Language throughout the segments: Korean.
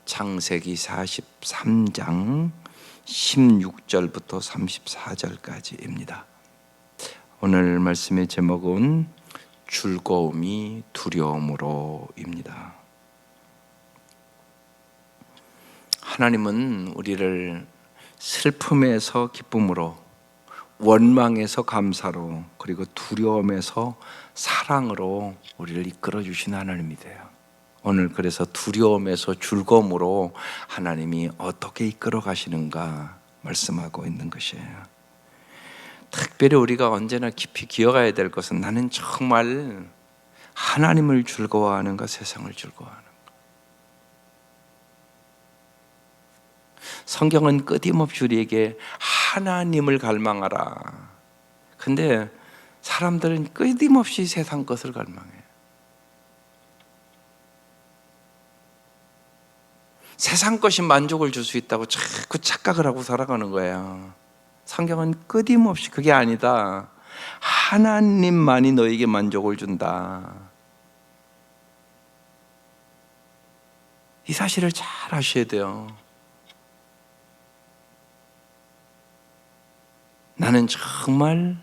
창세기 43장 16절부터 34절까지입니다. 오늘 말씀의 제목은 즐거움이 두려움으로입니다. 하나님은 우리를 슬픔에서 기쁨으로, 원망에서 감사로, 그리고 두려움에서 사랑으로 우리를 이끌어 주신 하나님이세요. 오늘 그래서 두려움에서 즐거움으로 하나님이 어떻게 이끌어 가시는가 말씀하고 있는 것이에요. 특별히 우리가 언제나 깊이 기억해야 될 것은, 나는 정말 하나님을 즐거워하는가, 세상을 즐거워하는가. 성경은 끊임없이 우리에게 하나님을 갈망하라. 근데 사람들은 끊임없이 세상 것을 갈망해요. 세상 것이 만족을 줄 수 있다고 자꾸 착각을 하고 살아가는 거예요. 성경은 끊임없이 그게 아니다. 하나님만이 너에게 만족을 준다. 이 사실을 잘 아셔야 돼요. 나는 정말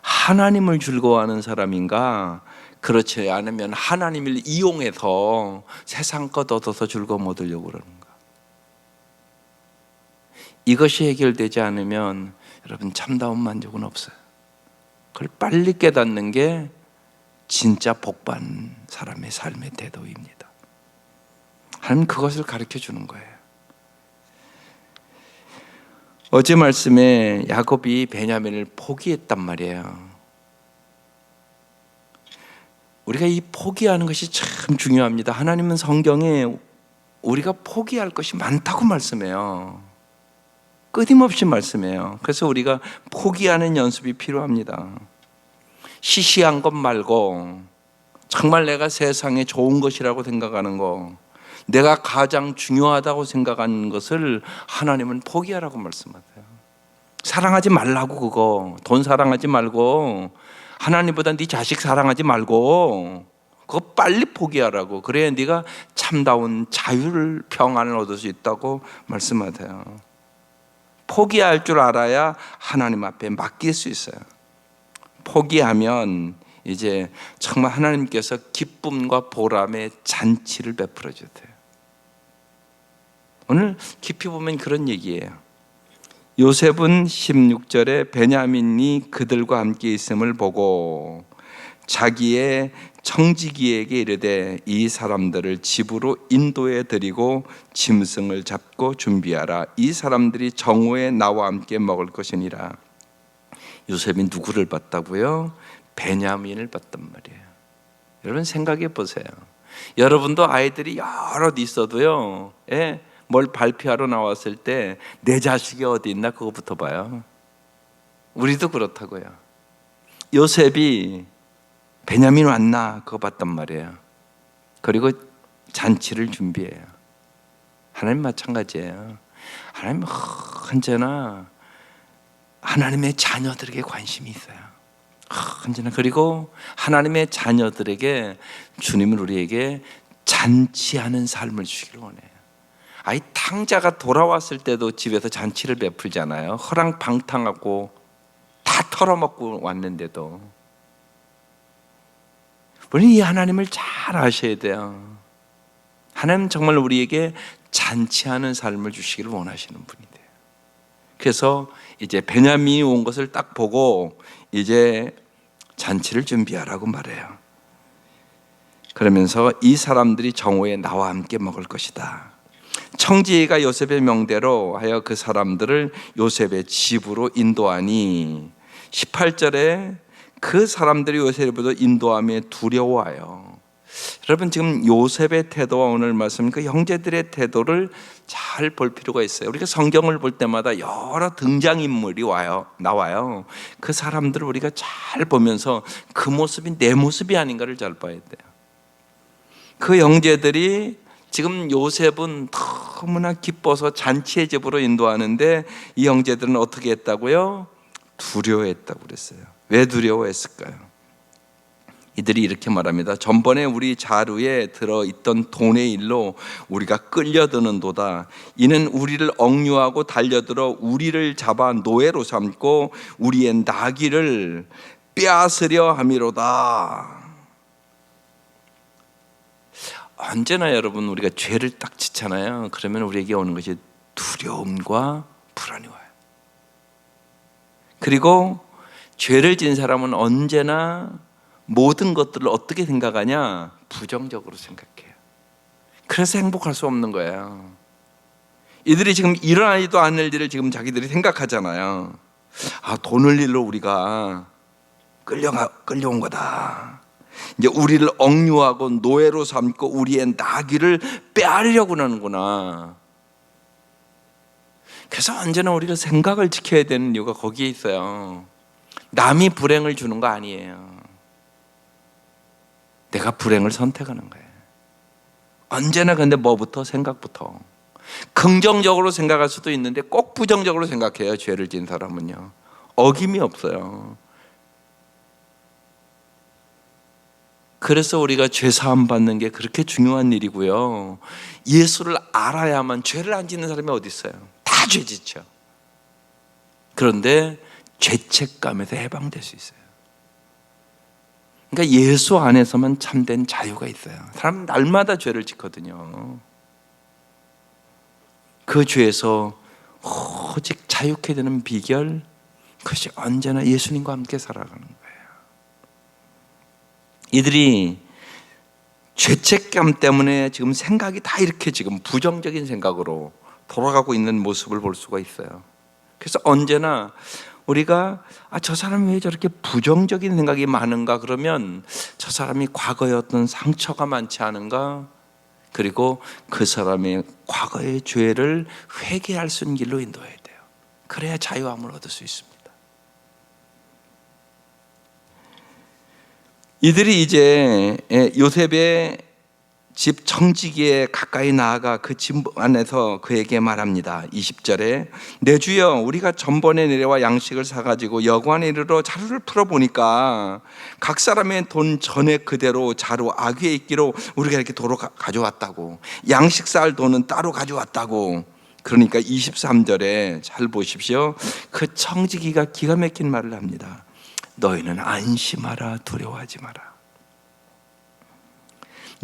하나님을 즐거워하는 사람인가? 그렇지 않으면 하나님을 이용해서 세상 것 얻어서 즐거움 얻으려고 그러는가? 이것이 해결되지 않으면 여러분 참다운 만족은 없어요. 그걸 빨리 깨닫는 게 진짜 복받는 사람의 삶의 태도입니다. 하나님 그것을 가르쳐 주는 거예요. 어제 말씀에 야곱이 베냐민을 포기했단 말이에요. 우리가 이 포기하는 것이 참 중요합니다. 하나님은 성경에 우리가 포기할 것이 많다고 말씀해요. 끊임없이 말씀해요. 그래서 우리가 포기하는 연습이 필요합니다. 시시한 것 말고 정말 내가 세상에 좋은 것이라고 생각하는 거, 내가 가장 중요하다고 생각하는 것을 하나님은 포기하라고 말씀하세요. 사랑하지 말라고, 그거 돈 사랑하지 말고, 하나님보다 네 자식 사랑하지 말고 그거 빨리 포기하라고. 그래야 네가 참다운 자유를, 평안을 얻을 수 있다고 말씀하세요. 포기할 줄 알아야 하나님 앞에 맡길 수 있어요. 포기하면 이제 정말 하나님께서 기쁨과 보람의 잔치를 베풀어 주세요. 오늘 깊이 보면 그런 얘기예요. 요셉은 16절에 베냐민이 그들과 함께 있음을 보고 자기의 청지기에게 이르되 이 사람들을 집으로 인도해 드리고 짐승을 잡고 준비하라. 이 사람들이 정오에 나와 함께 먹을 것이니라. 요셉이 누구를 봤다고요? 베냐민을 봤단 말이에요. 여러분 생각해 보세요. 여러분도 아이들이 여럿 있어도요, 뭘 발표하러 나왔을 때 내 자식이 어디 있나 그거부터 봐요. 우리도 그렇다고요. 요셉이 베냐민 왔나 그거 봤단 말이에요. 그리고 잔치를 준비해요. 하나님 마찬가지예요. 하나님 언제나 하나님의 자녀들에게 관심이 있어요. 언제나. 그리고 하나님의 자녀들에게 주님은 우리에게 잔치하는 삶을 주시기를 원해요. 아이 탕자가 돌아왔을 때도 집에서 잔치를 베풀잖아요. 허랑방탕하고 다 털어먹고 왔는데도. 우리 이 하나님을 잘 아셔야 돼요. 하나님 정말 우리에게 잔치하는 삶을 주시기를 원하시는 분이 돼요. 그래서 이제 베냐민이 온 것을 딱 보고 이제 잔치를 준비하라고 말해요. 그러면서 이 사람들이 정오에 나와 함께 먹을 것이다. 청지기가 요셉의 명대로 하여 그 사람들을 요셉의 집으로 인도하니 18절에 그 사람들이 요셉을 인도함에 두려워하여. 여러분 지금 요셉의 태도와 오늘 말씀 그 형제들의 태도를 잘 볼 필요가 있어요. 우리가 성경을 볼 때마다 여러 등장인물이 나와요. 그 사람들을 우리가 잘 보면서 그 모습이 내 모습이 아닌가를 잘 봐야 돼요. 그 형제들이 지금 요셉은 너무나 기뻐서 잔치의 집으로 인도하는데 이 형제들은 어떻게 했다고요? 두려워했다고 그랬어요. 왜 두려워했을까요? 이들이 이렇게 말합니다. 전번에 우리 자루에 들어있던 돈의 일로 우리가 끌려드는도다. 이는 우리를 억류하고 달려들어 우리를 잡아 노예로 삼고 우리의 나귀를 빼앗으려 함이로다. 언제나 여러분 우리가 죄를 딱 짓잖아요. 그러면 우리에게 오는 것이 두려움과 불안이 와요. 그리고 죄를 지은 사람은 언제나 모든 것들을 어떻게 생각하냐? 부정적으로 생각해요. 그래서 행복할 수 없는 거예요. 이들이 지금 일어나지도 않을 일을 지금 자기들이 생각하잖아요. 돈을 일로 우리가 끌려온 거다. 이제 우리를 억류하고 노예로 삼고 우리의 나귀를 빼앗으려고 하는구나. 그래서 언제나 우리가 생각을 지켜야 되는 이유가 거기에 있어요. 남이 불행을 주는 거 아니에요. 내가 불행을 선택하는 거예요. 언제나 근데 뭐부터? 생각부터. 긍정적으로 생각할 수도 있는데 꼭 부정적으로 생각해요. 죄를 지은 사람은요. 어김이 없어요. 그래서 우리가 죄 사함 받는 게 그렇게 중요한 일이고요. 예수를 알아야만, 죄를 안 짓는 사람이 어디 있어요? 다 죄 짓죠. 그런데 죄책감에서 해방될 수 있어요. 그러니까 예수 안에서만 참된 자유가 있어요. 사람은 날마다 죄를 짓거든요. 그 죄에서 오직 자유케 되는 비결, 그것이 언제나 예수님과 함께 살아가는 거예요. 이들이 죄책감 때문에 지금 생각이 다 이렇게 지금 부정적인 생각으로 돌아가고 있는 모습을 볼 수가 있어요. 그래서 언제나 우리가 저 사람이 왜 저렇게 부정적인 생각이 많은가? 그러면 저 사람이 과거에 어떤 상처가 많지 않은가? 그리고 그 사람의 과거의 죄를 회개할 수 있는 길로 인도해야 돼요. 그래야 자유함을 얻을 수 있습니다. 이들이 이제 요셉의 집 청지기에 가까이 나아가 그 집 안에서 그에게 말합니다. 20절에 내 주여, 우리가 전번에 내려와 양식을 사가지고 여관에 이르러 자루를 풀어보니까 각 사람의 돈 전액 그대로 자루 아귀에 있기로 우리가 이렇게 도로 가져왔다고, 양식 쌀 돈은 따로 가져왔다고. 그러니까 23절에 잘 보십시오. 그 청지기가 기가 막힌 말을 합니다. 너희는 안심하라, 두려워하지 마라.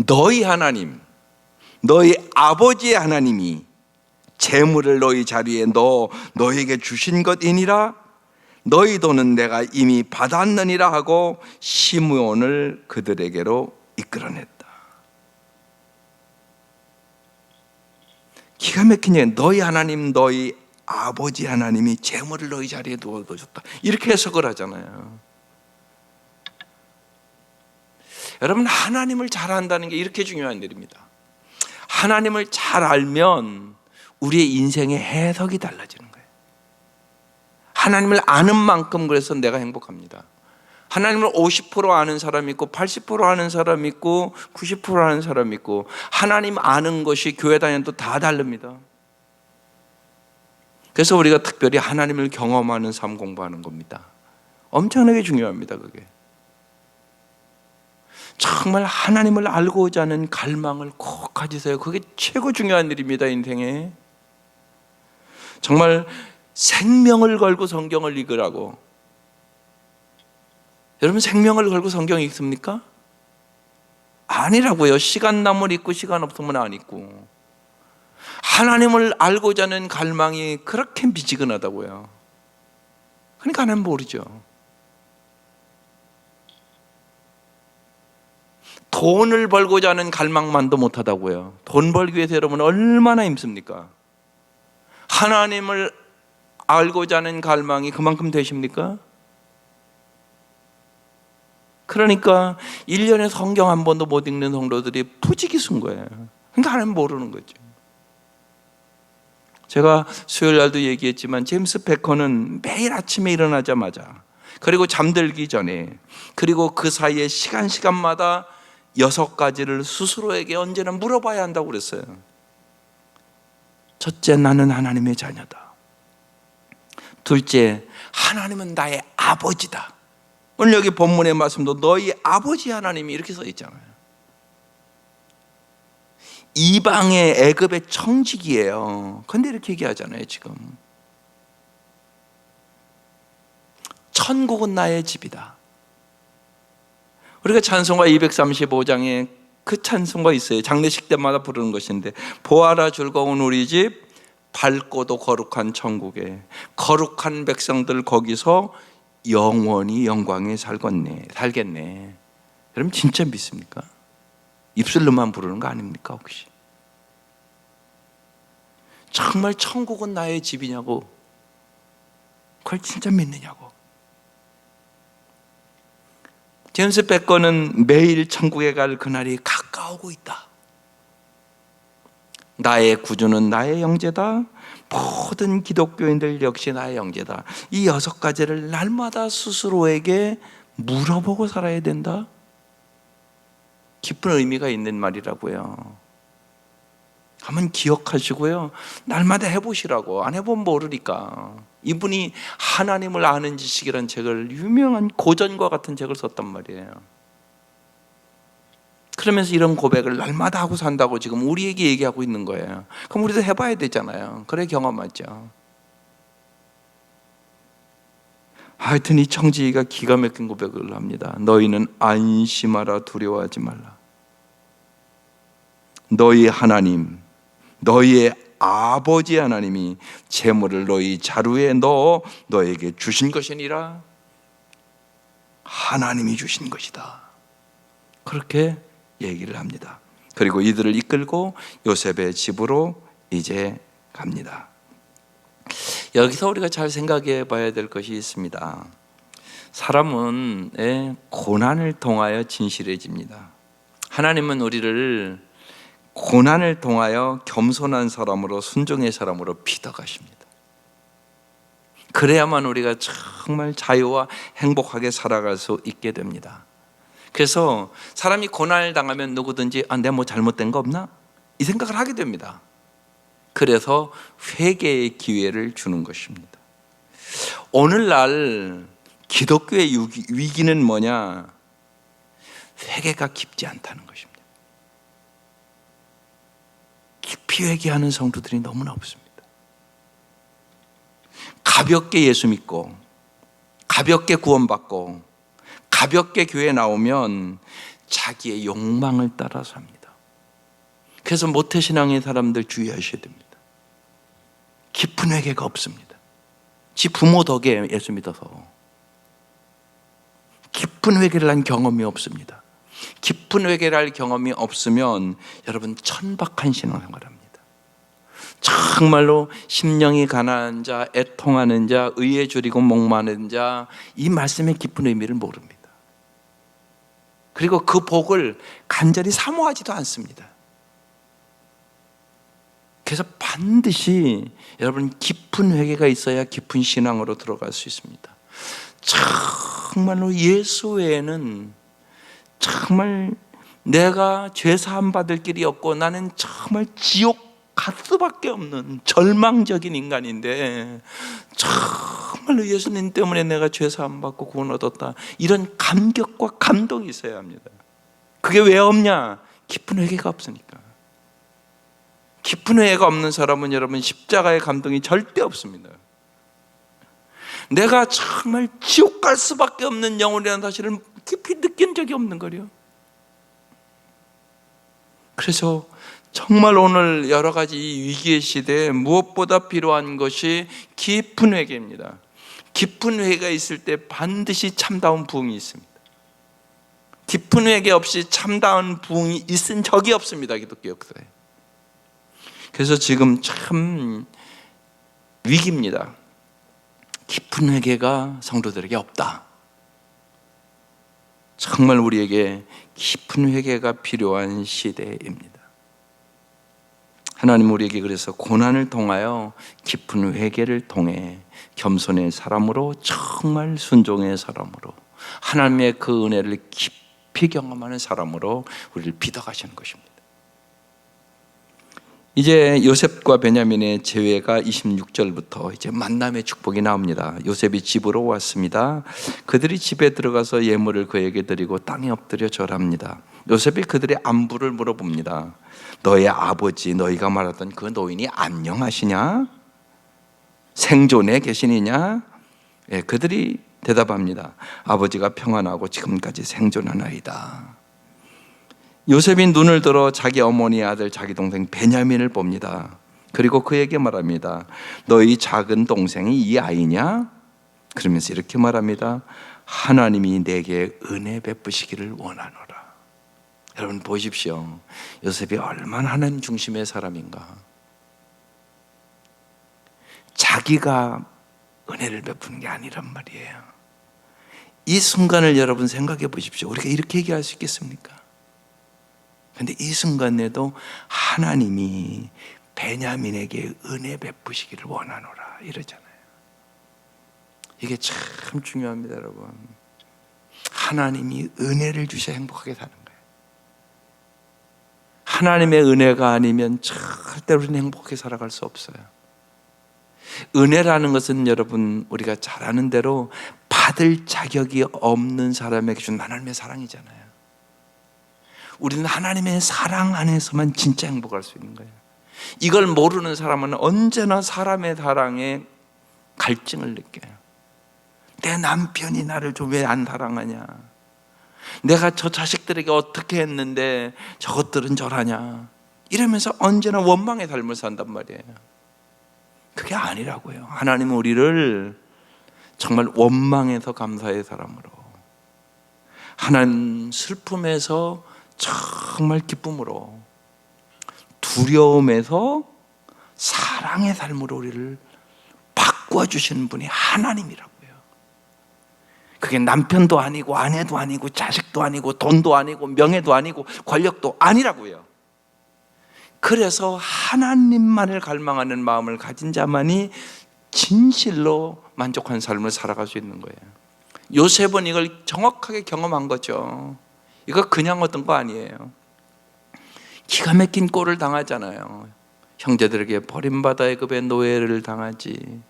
너희 하나님, 너희 아버지의 하나님이 재물을 너희 자리에 너희에게 주신 것이니라. 너희 돈은 내가 이미 받았느니라 하고 시므온을 그들에게로 이끌어냈다. 기가 막힌 얘기. 너희 하나님, 너희 아버지 하나님이 재물을 너희 자리에 두어줬다. 이렇게 해석을 하잖아요. 여러분, 하나님을 잘 안다는 게 이렇게 중요한 일입니다. 하나님을 잘 알면 우리의 인생의 해석이 달라지는 거예요. 하나님을 아는 만큼 그래서 내가 행복합니다. 하나님을 50% 아는 사람이 있고 80% 아는 사람이 있고 90% 아는 사람이 있고, 하나님 아는 것이 교회 다니는 다 다릅니다. 그래서 우리가 특별히 하나님을 경험하는 삶 공부하는 겁니다. 엄청나게 중요합니다. 그게 정말 하나님을 알고자 하는 갈망을 꼭 가지세요. 그게 최고 중요한 일입니다. 인생에 정말 생명을 걸고 성경을 읽으라고. 여러분, 생명을 걸고 성경 읽습니까? 아니라고요. 시간 남을 읽고 시간 없으면 안 읽고. 하나님을 알고자 하는 갈망이 그렇게 미지근하다고요. 그러니까 하나님 모르죠. 돈을 벌고자 하는 갈망만도 못하다고요. 돈 벌기 위해서 여러분 얼마나 힘씁니까? 하나님을 알고자 하는 갈망이 그만큼 되십니까? 그러니까 1년에 성경 한 번도 못 읽는 성도들이 부지기수인 거예요. 그러니까 하나님 모르는 거죠. 제가 수요일 날도 얘기했지만 제임스 패커는 매일 아침에 일어나자마자, 그리고 잠들기 전에, 그리고 그 사이에 시간마다 6가지를 스스로에게 언제나 물어봐야 한다고 그랬어요. 첫째, 나는 하나님의 자녀다. 둘째, 하나님은 나의 아버지다. 오늘 여기 본문의 말씀도 너희 아버지 하나님이 이렇게 써 있잖아요. 이방의 애굽의 청지기예요. 근데 이렇게 얘기하잖아요. 지금 천국은 나의 집이다. 우리가 찬송가 235장에 그 찬송가 있어요. 장례식 때마다 부르는 것인데, 보아라 즐거운 우리 집, 밝고도 거룩한 천국에 거룩한 백성들 거기서 영원히 영광에 살겠네. 여러분 진짜 믿습니까? 입술로만 부르는 거 아닙니까 혹시? 정말 천국은 나의 집이냐고, 그걸 진짜 믿느냐고. 제임스 베커는 매일 천국에 갈 그날이 가까우고 있다. 나의 구주는 나의 형제다. 모든 기독교인들 역시 나의 형제다. 이 6가지를 날마다 스스로에게 물어보고 살아야 된다. 깊은 의미가 있는 말이라고요. 한번 기억하시고요, 날마다 해보시라고. 안 해보면 모르니까. 이분이 하나님을 아는 지식이라는 책을, 유명한 고전과 같은 책을 썼단 말이에요. 그러면서 이런 고백을 날마다 하고 산다고 지금 우리에게 얘기하고 있는 거예요. 그럼 우리도 해봐야 되잖아요. 그래 경험하죠. 하여튼 이 청지기가 기가 막힌 고백을 합니다. 너희는 안심하라, 두려워하지 말라. 너희 하나님, 너희의 아버지 하나님이 재물을 너희 자루에 넣어 너에게 주신 것이니라. 하나님이 주신 것이다. 그렇게 얘기를 합니다. 그리고 이들을 이끌고 요셉의 집으로 이제 갑니다. 여기서 우리가 잘 생각해 봐야 될 것이 있습니다. 사람은 고난을 통하여 진실해집니다. 하나님은 우리를 고난을 통하여 겸손한 사람으로, 순종의 사람으로 빚어가십니다. 그래야만 우리가 정말 자유와 행복하게 살아갈 수 있게 됩니다. 그래서 사람이 고난을 당하면 누구든지 내가 뭐 잘못된 거 없나? 이 생각을 하게 됩니다. 그래서 회개의 기회를 주는 것입니다. 오늘날 기독교의 위기는 뭐냐? 회개가 깊지 않다는 것입니다. 깊이 회개하는 성도들이 너무나 없습니다. 가볍게 예수 믿고, 가볍게 구원받고, 가볍게 교회에 나오면 자기의 욕망을 따라서 합니다. 그래서 모태신앙의 사람들 주의하셔야 됩니다. 깊은 회개가 없습니다. 지 부모 덕에 예수 믿어서 깊은 회개를 한 경험이 없습니다. 깊은 회개를 할 경험이 없으면 여러분 천박한 신앙생활합니다. 정말로 심령이 가난한 자, 애통하는 자, 의에 줄이고 목마른 자, 이 말씀의 깊은 의미를 모릅니다. 그리고 그 복을 간절히 사모하지도 않습니다. 그래서 반드시 여러분 깊은 회개가 있어야 깊은 신앙으로 들어갈 수 있습니다. 정말로 예수 외에는 정말 내가 죄 사함 받을 길이 없고 나는 정말 지옥 갈 수밖에 없는 절망적인 인간인데, 정말로 예수님 때문에 내가 죄 사함 받고 구원 얻었다, 이런 감격과 감동이 있어야 합니다. 그게 왜 없냐? 깊은 회개가 없으니까. 깊은 회개가 없는 사람은 여러분 십자가의 감동이 절대 없습니다. 내가 정말 지옥 갈 수밖에 없는 영혼이라는 사실을 깊이 느낀 적이 없는 거예요. 그래서 정말 오늘 여러 가지 위기의 시대에 무엇보다 필요한 것이 깊은 회개입니다. 깊은 회개가 있을 때 반드시 참다운 부흥이 있습니다. 깊은 회개 없이 참다운 부흥이 있은 적이 없습니다, 기독교 역사에. 그래서 지금 참 위기입니다. 깊은 회개가 성도들에게 없다. 정말 우리에게 깊은 회개가 필요한 시대입니다. 하나님 우리에게 그래서 고난을 통하여 깊은 회개를 통해 겸손의 사람으로, 정말 순종의 사람으로, 하나님의 그 은혜를 깊이 경험하는 사람으로 우리를 빚어가시는 것입니다. 이제 요셉과 베냐민의 재회가 26절부터 이제 만남의 축복이 나옵니다. 요셉이 집으로 왔습니다. 그들이 집에 들어가서 예물을 그에게 드리고 땅에 엎드려 절합니다. 요셉이 그들의 안부를 물어봅니다. 너의 아버지, 너희가 말하던 그 노인이 안녕하시냐? 생존해 계시느냐? 예, 그들이 대답합니다. 아버지가 평안하고 지금까지 생존하나이다. 요셉이 눈을 들어 자기 어머니의 아들 자기 동생 베냐민을 봅니다. 그리고 그에게 말합니다. 너희 작은 동생이 이 아이냐? 그러면서 이렇게 말합니다. 하나님이 내게 은혜 베푸시기를 원하노라. 여러분 보십시오. 요셉이 얼마나 하나님 중심의 사람인가. 자기가 은혜를 베푸는 게 아니란 말이에요. 이 순간을 여러분 생각해 보십시오. 우리가 이렇게 얘기할 수 있겠습니까? 그런데 이 순간에도 하나님이 베냐민에게 은혜 베푸시기를 원하노라 이러잖아요. 이게 참 중요합니다, 여러분. 하나님이 은혜를 주셔야 행복하게 사는 거예요. 하나님의 은혜가 아니면 절대 우리는 행복하게 살아갈 수 없어요. 은혜라는 것은 여러분 우리가 잘 아는 대로 받을 자격이 없는 사람에게 준 하나님의 사랑이잖아요. 우리는 하나님의 사랑 안에서만 진짜 행복할 수 있는 거예요. 이걸 모르는 사람은 언제나 사람의 사랑에 갈증을 느껴요. 내 남편이 나를 좀 왜 안 사랑하냐? 내가 저 자식들에게 어떻게 했는데 저것들은 저러냐? 이러면서 언제나 원망의 삶을 산단 말이에요. 그게 아니라고요. 하나님은 우리를 정말 원망에서 감사의 사람으로, 하나님 슬픔에서 정말 기쁨으로, 두려움에서 사랑의 삶으로 우리를 바꿔주시는 분이 하나님이라고요. 그게 남편도 아니고 아내도 아니고 자식도 아니고 돈도 아니고 명예도 아니고 권력도 아니라고요. 그래서 하나님만을 갈망하는 마음을 가진 자만이 진실로 만족한 삶을 살아갈 수 있는 거예요. 요셉은 이걸 정확하게 경험한 거죠. 이거 그냥 얻은 거 아니에요. 기가 막힌 꼴을 당하잖아요. 형제들에게 버림받아 애굽의 노예를 당하지.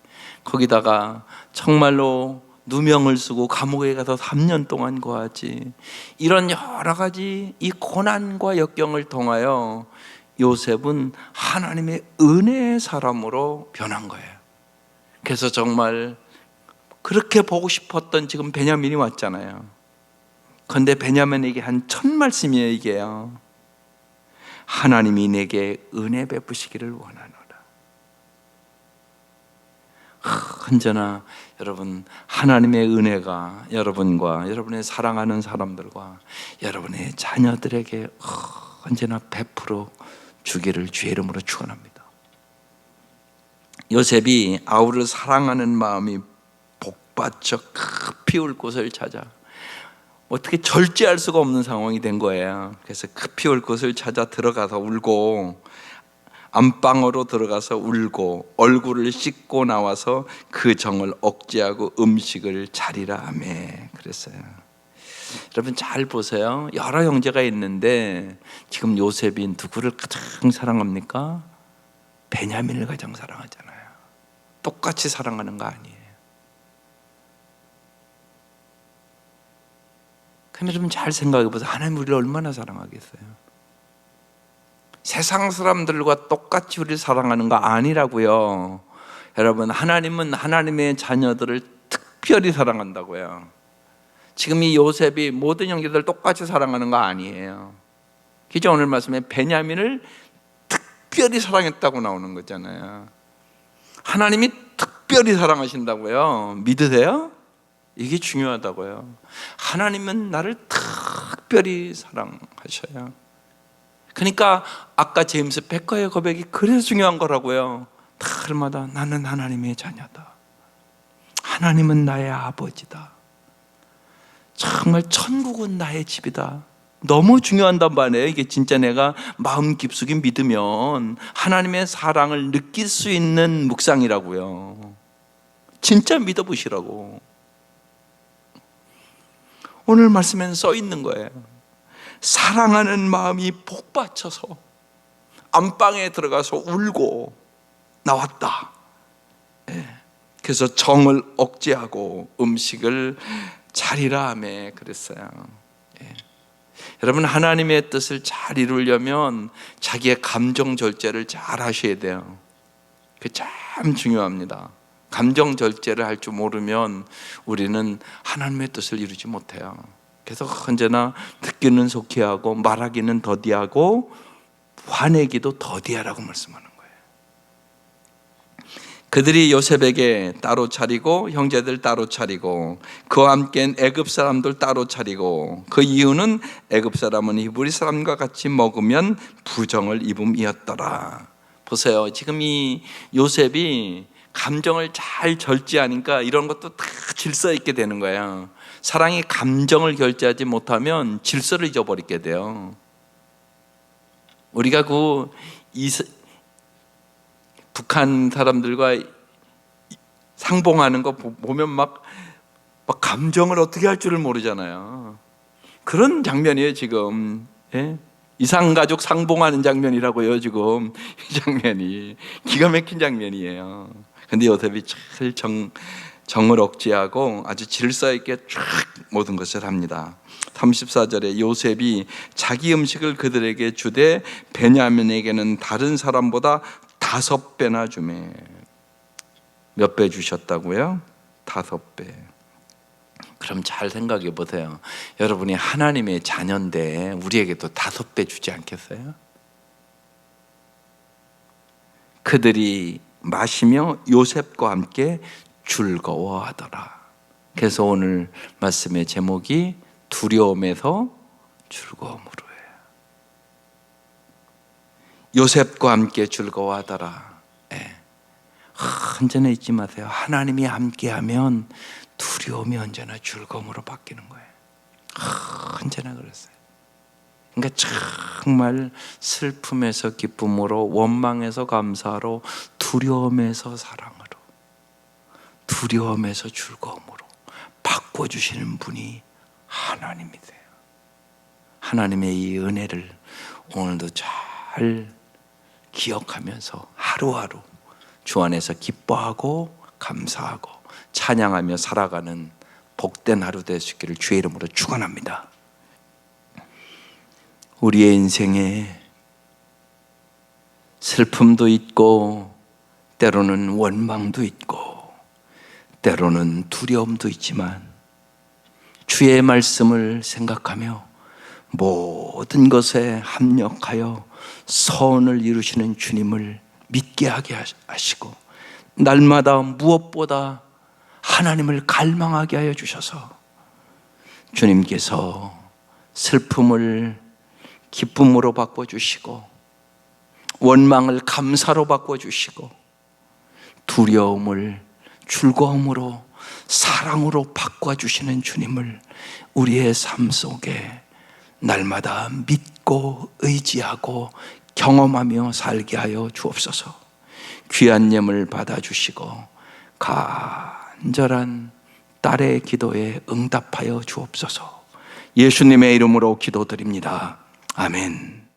거기다가 정말로 누명을 쓰고 감옥에 가서 3년 동안 거하지. 이런 여러 가지 이 고난과 역경을 통하여 요셉은 하나님의 은혜의 사람으로 변한 거예요. 그래서 정말 그렇게 보고 싶었던 지금 베냐민이 왔잖아요. 그런데 베냐민에게 한 첫 말씀이에요, 이게요. 하나님이 내게 은혜 베푸시기를 원하노라. 언제나 여러분 하나님의 은혜가 여러분과 여러분의 사랑하는 사람들과 여러분의 자녀들에게 언제나 베풀어 주기를 주의 이름으로 축원합니다. 요셉이 아우를 사랑하는 마음이 복받쳐 급히 울 곳을 찾아 어떻게 절제할 수가 없는 상황이 된 거예요. 그래서 급히 울 곳을 찾아 들어가서 울고, 안방으로 들어가서 울고, 얼굴을 씻고 나와서 그 정을 억제하고 음식을 차리라 하며 그랬어요. 여러분 잘 보세요. 여러 형제가 있는데 지금 요셉이 누구를 가장 사랑합니까? 베냐민을 가장 사랑하잖아요. 똑같이 사랑하는 거 아니에요. 근데 좀 잘 생각해 보세요. 하나님 우리를 얼마나 사랑하겠어요? 세상 사람들과 똑같이 우리를 사랑하는 거 아니라고요. 여러분 하나님은 하나님의 자녀들을 특별히 사랑한다고요. 지금 이 요셉이 모든 형제들 똑같이 사랑하는 거 아니에요. 그죠? 오늘 말씀에 베냐민을 특별히 사랑했다고 나오는 거잖아요. 하나님이 특별히 사랑하신다고요. 믿으세요? 이게 중요하다고요. 하나님은 나를 특별히 사랑하셔요. 그러니까 아까 제임스 베커의 고백이 그래서 중요한 거라고요. 날마다 나는 하나님의 자녀다. 하나님은 나의 아버지다. 정말 천국은 나의 집이다. 너무 중요한단 말이에요. 이게 진짜 내가 마음 깊숙이 믿으면 하나님의 사랑을 느낄 수 있는 묵상이라고요. 진짜 믿어보시라고. 오늘 말씀에는 써 있는 거예요. 사랑하는 마음이 복받쳐서 안방에 들어가서 울고 나왔다. 그래서 정을 억제하고 음식을 차리라 하며 그랬어요. 여러분, 하나님의 뜻을 잘 이루려면 자기의 감정 절제를 잘 하셔야 돼요. 그게 참 중요합니다. 감정 절제를 할 줄 모르면 우리는 하나님의 뜻을 이루지 못해요. 그래서 언제나 듣기는 속히 하고 말하기는 더디하고 화내기도 더디하라고 말씀하는 거예요. 그들이 요셉에게 따로 차리고 형제들 따로 차리고 그와 함께 애굽 사람들 따로 차리고, 그 이유는 애굽 사람은 히브리 사람과 같이 먹으면 부정을 입음이었더라. 보세요. 지금 이 요셉이 감정을 잘 절제하니까 이런 것도 다 질서 있게 되는 거예요. 사랑이 감정을 결제하지 못하면 질서를 잊어버리게 돼요. 우리가 북한 사람들과 상봉하는 거 보면 막 감정을 어떻게 할 줄을 모르잖아요. 그런 장면이에요 지금. 이상가족 상봉하는 장면이라고요 지금. 이 장면이 기가 막힌 장면이에요. 근데 요셉이 잘 정을 억제하고 아주 질서 있게 쫙 모든 것을 합니다. 34절에 요셉이 자기 음식을 그들에게 주되 베냐민에게는 다른 사람보다 5배나 주매. 몇 배 주셨다고요? 5배. 그럼 잘 생각해 보세요. 여러분이 하나님의 자녀인데 우리에게도 5배 주지 않겠어요? 그들이 마시며 요셉과 함께 즐거워하더라. 그래서 오늘 말씀의 제목이 두려움에서 즐거움으로예요. 요셉과 함께 즐거워하더라. 언제나 잊지 마세요. 하나님이 함께하면 두려움이 언제나 즐거움으로 바뀌는 거예요. 언제나 그랬어요. 그러니까 정말 슬픔에서 기쁨으로, 원망에서 감사로, 두려움에서 사랑으로, 두려움에서 즐거움으로 바꿔주시는 분이 하나님이세요. 하나님의 이 은혜를 오늘도 잘 기억하면서 하루하루 주 안에서 기뻐하고 감사하고 찬양하며 살아가는 복된 하루 되시기를 주의 이름으로 축원합니다. 우리의 인생에 슬픔도 있고 때로는 원망도 있고 때로는 두려움도 있지만 주의 말씀을 생각하며 모든 것에 합력하여 선을 이루시는 주님을 믿게 하게 하시고, 날마다 무엇보다 하나님을 갈망하게 하여 주셔서 주님께서 슬픔을 기쁨으로 바꿔주시고 원망을 감사로 바꿔주시고 두려움을 즐거움으로 사랑으로 바꿔주시는 주님을 우리의 삶 속에 날마다 믿고 의지하고 경험하며 살게 하여 주옵소서. 귀한 예물 받아주시고 간절한 딸의 기도에 응답하여 주옵소서. 예수님의 이름으로 기도드립니다. 아멘.